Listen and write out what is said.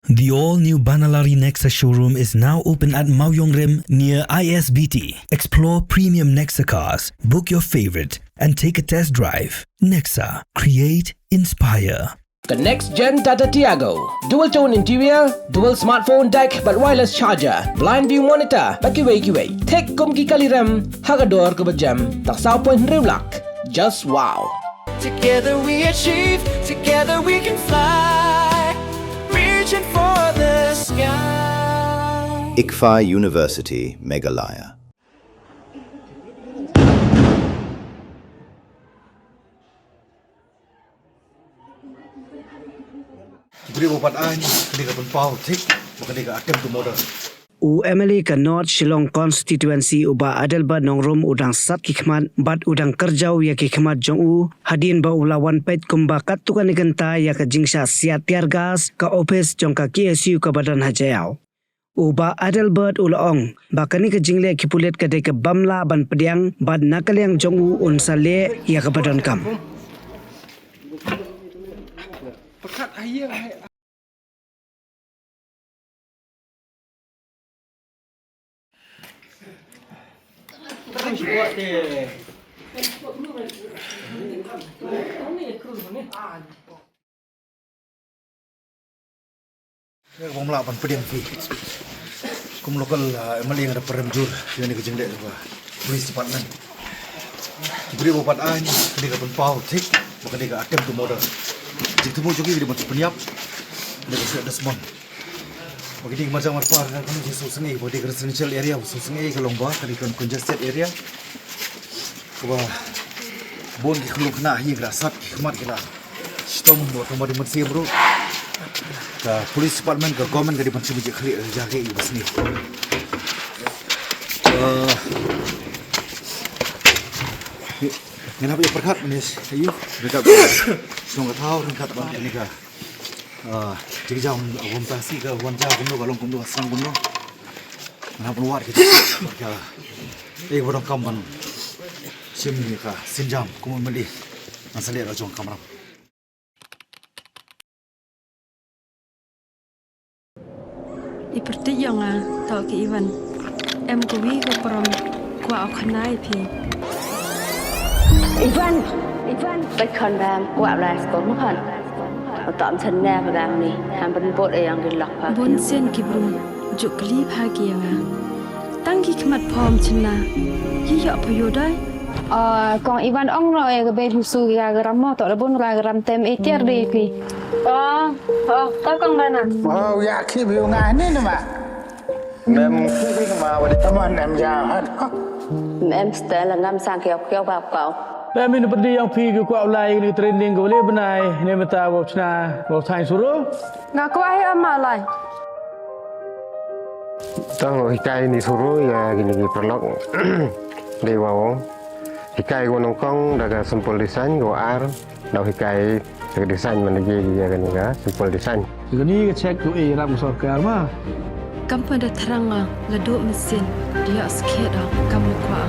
The all-new Banalari Nexa showroom is now open at Mauyongrim near ISBT. Explore premium Nexa cars, book your favorite, and take a test drive. Nexa. Create, inspire. The next-gen Tata Tiago. Dual-tone interior, dual smartphone deck but wireless charger, blind view monitor, bakiway. Take kumki kaliram, hagador kubajam, taksao point riulak. Just wow. Together we achieve, together we can fly, reaching for the sky. ICFA University, Meghalaya. Beribu pada ani, ketika pun politik, bukan ketika attempt to model. UMLA ke North Shillong constituency uba adal ba nongrum udang sat ki Khmat bat udang Kyrjiaw ya ki Khmat jong Hadien ba ulawan Peit kumba katukan iganta ya ka jingsha sia tiargas ka Ophis jong ka KSU ka badan Kyrjiaw. Uba adal bird ulaong bakani ka jingle kipulet ka de ka bamla ban pediang bad nakaliang jong unsale ya ka badan kam. Pekat ayah. Kung melapan pedang fi, kung lokal maling ada peremjur yang ni kejeng dek apa, polis department. Beri bapak ani, ketika pun politik, bukan ketika attempt to model. Jika temu jogi di mana penyap, dia sudah ada semua. Bagi macam apa kan kami di Susungai, bagi residential area Susungai ke Lomba, kali kan congested area. Wah, bon ki khuluk na hi grasat ki Khmat kila. Stom buat rumah di Mesir bro. Ka police department ke government ke di panci biji khali jaga i basni. Kenapa ya perkat menis? Ayo, dekat. Sungguh tahu dekat bang ini ka. Jadi jam awam tasi ke wan jauh kumdo balong kumdo asam kumdo. Kenapa luar kita? Bodong kamban. Sini ka sinjam kumu meli. Nasali rajong kamera. Iperti yang tau ke Iwan. Em kuwi ke perom kwa oknai pi. Ivan, baik kan bam, kuat lah sekolah kan. Tak macam ni pada ni, hampir buat yang gelap. Bon sen kibrum, jukli pagi yang Tangki Khmat pom cina, hiya apa yodai? Kong Ivan ong rồi cái bên su gà gram mò tọt là bốn gà gram tem ít tiệt đi phi. Có con đây nè. Dạ khi biểu ngài nên mà. Em khi mà vào đi tâm anh em già hết. Em sẽ là ngâm sang kêu vào cậu. Em ini pergi yang pergi ke kuat ulai ni training ke boleh benai ni mata bau cina bau sain suruh. Ngaku ahi amalai. Tahu hikai ni suruh ya gini perlok dewa. Hikai gua nongkong daga sempol desain gua ar. Dah hikai daga desain mana je dia kan juga sempol desain. Ini ke cek tu ram sokar mah. Kamu pada terang laduk mesin dia sikit dah kamu kuat.